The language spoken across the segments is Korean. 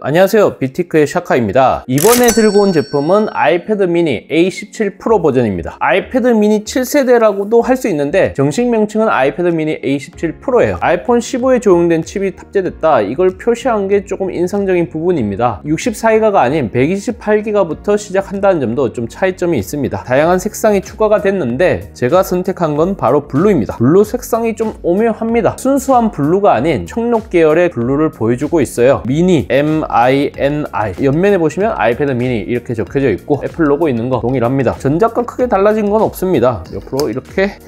안녕하세요, 빅테크의 샤카입니다. 이번에 들고 온 제품은 아이패드 미니 A17 프로 버전입니다. 아이패드 미니 7세대라고도 할 수 있는데 정식 명칭은 아이패드 미니 A17 프로예요. 아이폰 15에 적용된 칩이 탑재됐다, 이걸 표시한 게 조금 인상적인 부분입니다. 64기가가 아닌 128기가부터 시작한다는 점도 좀 차이점이 있습니다. 다양한 색상이 추가가 됐는데 제가 선택한 건 바로 블루입니다. 블루 색상이 좀 오묘합니다. 순수한 블루가 아닌 청록 계열의 블루를 보여주고 있어요. 미니 MINI, 옆면에 보시면 아이패드 미니 이렇게 적혀져 있고 애플 로고 있는 거 동일합니다. 전작과 크게 달라진 건 없습니다. 옆으로 이렇게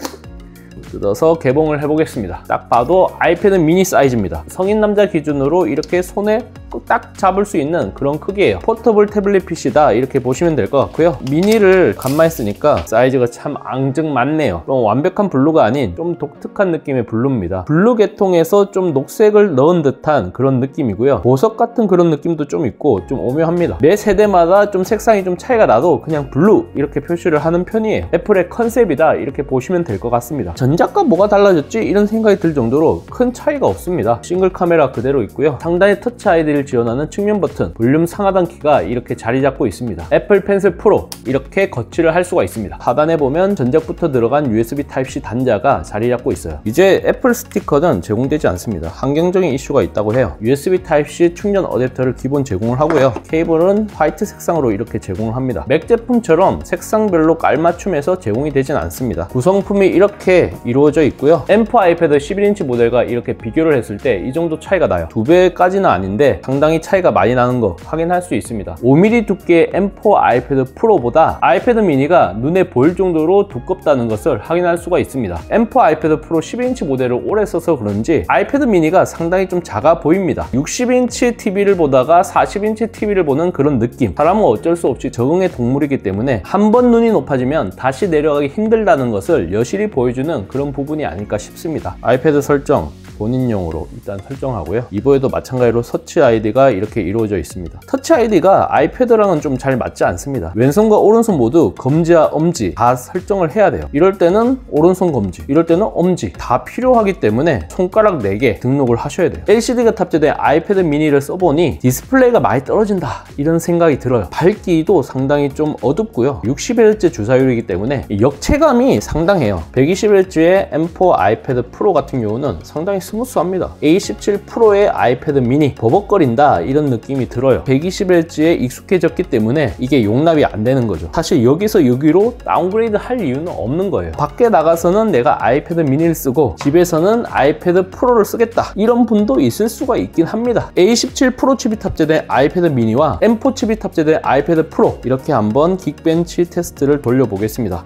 뜯어서 개봉을 해보겠습니다. 딱 봐도 아이패드 미니 사이즈입니다. 성인 남자 기준으로 이렇게 손에 딱 잡을 수 있는 그런 크기예요. 포터블 태블릿 PC다, 이렇게 보시면 될 것 같고요. 미니를 간만에 쓰니까 사이즈가 참 앙증맞네요. 좀 완벽한 블루가 아닌 좀 독특한 느낌의 블루입니다. 블루 계통에서 좀 녹색을 넣은 듯한 그런 느낌이고요. 보석 같은 그런 느낌도 좀 있고 좀 오묘합니다. 매 세대마다 좀 색상이 좀 차이가 나도 그냥 블루 이렇게 표시를 하는 편이에요. 애플의 컨셉이다, 이렇게 보시면 될 것 같습니다. 전작과 뭐가 달라졌지? 이런 생각이 들 정도로 큰 차이가 없습니다. 싱글 카메라 그대로 있고요. 상단에 터치 아이디를 지원하는 측면 버튼, 볼륨 상하단 키가 이렇게 자리 잡고 있습니다. 애플 펜슬 프로 이렇게 거치를 할 수가 있습니다. 하단에 보면 전작부터 들어간 USB 타입C 단자가 자리 잡고 있어요. 이제 애플 스티커는 제공되지 않습니다. 환경적인 이슈가 있다고 해요. USB 타입C 충전 어댑터를 기본 제공을 하고요. 케이블은 화이트 색상으로 이렇게 제공을 합니다. 맥 제품처럼 색상별로 깔맞춤해서 제공이 되진 않습니다. 구성품이 이렇게 이루어져 있고요. M4 아이패드 11인치 모델과 이렇게 비교를 했을 때 이 정도 차이가 나요. 2배까지는 아닌데 상당히 차이가 많이 나는 거 확인할 수 있습니다. 5mm 두께의 M4 아이패드 프로보다 아이패드 미니가 눈에 보일 정도로 두껍다는 것을 확인할 수가 있습니다. M4 아이패드 프로 11인치 모델을 오래 써서 그런지 아이패드 미니가 상당히 좀 작아 보입니다. 60인치 TV를 보다가 40인치 TV를 보는 그런 느낌. 사람은 어쩔 수 없이 적응의 동물이기 때문에 한 번 눈이 높아지면 다시 내려가기 힘들다는 것을 여실히 보여주는 그런 부분이 아닐까 싶습니다. 아이패드 설정 본인용으로 일단 설정하고요. 이번에도 마찬가지로 터치 아이디가 이렇게 이루어져 있습니다. 터치 아이디가 아이패드랑은 좀 잘 맞지 않습니다. 왼손과 오른손 모두 검지와 엄지 다 설정을 해야 돼요. 이럴 때는 오른손 검지, 이럴 때는 엄지 다 필요하기 때문에 손가락 4개 등록을 하셔야 돼요. LCD가 탑재된 아이패드 미니를 써보니 디스플레이가 많이 떨어진다, 이런 생각이 들어요. 밝기도 상당히 좀 어둡고요. 60Hz 주사율이기 때문에 역체감이 상당해요. 120Hz의 M4 아이패드 프로 같은 경우는 상당히 스무스합니다. A17 프로의 아이패드 미니 버벅거린다, 이런 느낌이 들어요. 120Hz에 익숙해졌기 때문에 이게 용납이 안 되는 거죠. 사실 여기서 여기로 다운그레이드 할 이유는 없는 거예요. 밖에 나가서는 내가 아이패드 미니를 쓰고 집에서는 아이패드 프로를 쓰겠다, 이런 분도 있을 수가 있긴 합니다. A17 프로 칩이 탑재된 아이패드 미니와 M4 칩이 탑재된 아이패드 프로, 이렇게 한번 긱벤치 테스트를 돌려보겠습니다.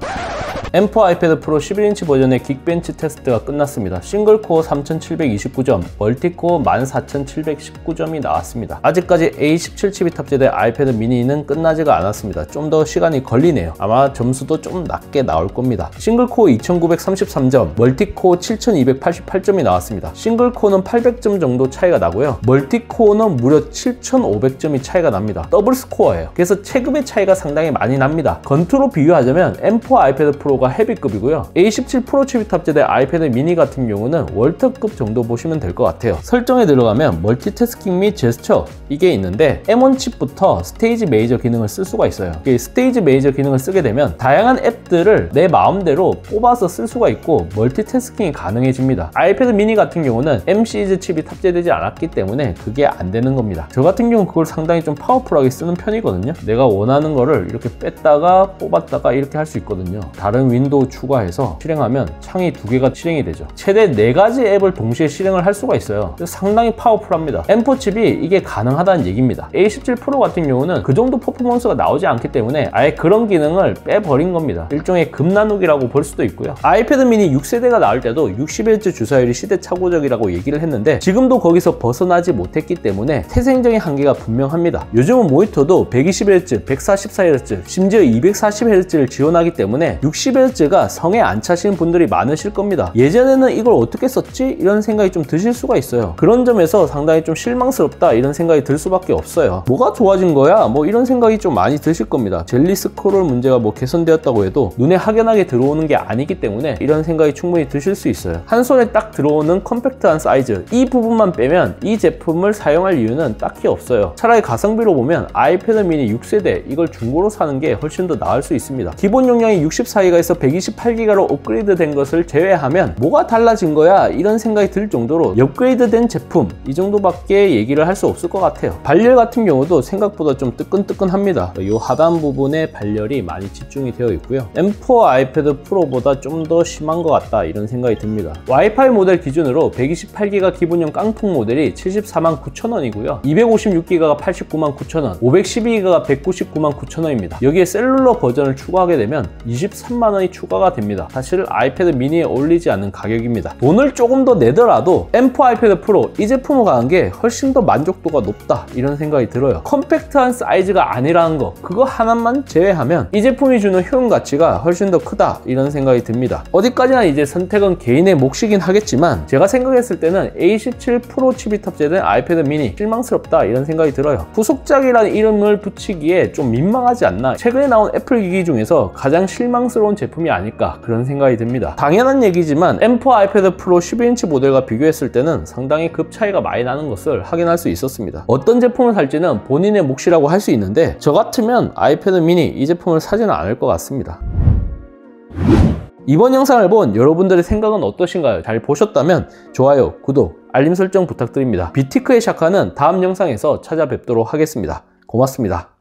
M4 아이패드 프로 11인치 버전의 긱벤치 테스트가 끝났습니다. 싱글코어 3729점, 멀티코어 14719점이 나왔습니다. 아직까지 A17 칩이 탑재된 아이패드 미니는 끝나지가 않았습니다. 좀 더 시간이 걸리네요. 아마 점수도 좀 낮게 나올 겁니다. 싱글코어 2933점, 멀티코어 7288점이 나왔습니다. 싱글코어는 800점 정도 차이가 나고요. 멀티코어는 무려 7500점이 차이가 납니다. 더블 스코어예요. 그래서 체급의 차이가 상당히 많이 납니다. 건투로 비교하자면 M4 아이패드 프로가 헤비급이고요. A17 프로 칩이 탑재된 아이패드 미니 같은 경우는 월터급 정도 보시면 될 것 같아요. 설정에 들어가면 멀티태스킹 및 제스처 이게 있는데 M1 칩부터 스테이지 메이저 기능을 쓸 수가 있어요. 스테이지 메이저 기능을 쓰게 되면 다양한 앱들을 내 마음대로 뽑아서 쓸 수가 있고 멀티태스킹이 가능해집니다. 아이패드 미니 같은 경우는 M-시리즈 칩이 탑재되지 않았기 때문에 그게 안 되는 겁니다. 저 같은 경우는 그걸 상당히 좀 파워풀하게 쓰는 편이거든요. 내가 원하는 거를 이렇게 뺐다가 뽑았다가 이렇게 할 수 있거든요. 다른 윈도우 추가해서 실행하면 창이 2개가 실행이 되죠. 최대 4가지 앱을 동시에 실행을 할 수가 있어요. 그래서 상당히 파워풀합니다. M4 칩이 이게 가능하다는 얘기입니다. A17 프로 같은 경우는 그 정도 퍼포먼스가 나오지 않기 때문에 아예 그런 기능을 빼버린 겁니다. 일종의 금나누기라고 볼 수도 있고요. 아이패드 미니 6세대가 나올 때도 60Hz 주사율이 시대착오적이라고 얘기를 했는데 지금도 거기서 벗어나지 못했기 때문에 태생적인 한계가 분명합니다. 요즘은 모니터도 120Hz, 144Hz, 심지어 240Hz를 지원하기 때문에 60Hz가 성에 안 차시는 분들이 많으실 겁니다. 예전에는 이걸 어떻게 썼지? 이런 이런 생각이 좀 드실 수가 있어요. 그런 점에서 상당히 좀 실망스럽다 이런 생각이 들 수밖에 없어요. 뭐가 좋아진 거야? 뭐 이런 생각이 좀 많이 드실 겁니다. 젤리 스크롤 문제가 뭐 개선되었다고 해도 눈에 확연하게 들어오는 게 아니기 때문에 이런 생각이 충분히 드실 수 있어요. 한 손에 딱 들어오는 컴팩트한 사이즈, 이 부분만 빼면 이 제품을 사용할 이유는 딱히 없어요. 차라리 가성비로 보면 아이패드 미니 6세대 이걸 중고로 사는 게 훨씬 더 나을 수 있습니다. 기본 용량이 64GB에서 128GB로 업그레이드 된 것을 제외하면 뭐가 달라진 거야? 이런 생각이 들 정도로 업그레이드 된 제품 이 정도밖에 얘기를 할 수 없을 것 같아요. 발열 같은 경우도 생각보다 좀 뜨끈뜨끈합니다. 이 하단 부분에 발열이 많이 집중이 되어 있고요. M4 아이패드 프로보다 좀 더 심한 것 같다 이런 생각이 듭니다. 와이파이 모델 기준으로 128GB 기본용 깡통 모델이 749,000원이고요. 256GB가 899,000원, 512GB가 1,999,000원입니다. 여기에 셀룰러 버전을 추가하게 되면 23만원이 추가가 됩니다. 사실 아이패드 미니에 어울리지 않는 가격입니다. 돈을 조금 더 내더라도 M4 아이패드 프로 이 제품을 가는 게 훨씬 더 만족도가 높다 이런 생각이 들어요. 컴팩트한 사이즈가 아니라는 거 그거 하나만 제외하면 이 제품이 주는 효용 가치가 훨씬 더 크다 이런 생각이 듭니다. 어디까지나 이제 선택은 개인의 몫이긴 하겠지만 제가 생각했을 때는 A17 프로 칩이 탑재된 아이패드 미니 실망스럽다 이런 생각이 들어요. 후속작이라는 이름을 붙이기에 좀 민망하지 않나. 최근에 나온 애플 기기 중에서 가장 실망스러운 제품이 아닐까 그런 생각이 듭니다. 당연한 얘기지만 M4 아이패드 프로 12인치 모델과 비교했을 때는 상당히 급 차이가 많이 나는 것을 확인할 수 있었습니다. 어떤 제품을 살지는 본인의 몫이라고 할 수 있는데 저 같으면 아이패드 미니 이 제품을 사지는 않을 것 같습니다. 이번 영상을 본 여러분들의 생각은 어떠신가요? 잘 보셨다면 좋아요, 구독, 알림 설정 부탁드립니다. 비티크의 샤카는 다음 영상에서 찾아뵙도록 하겠습니다. 고맙습니다.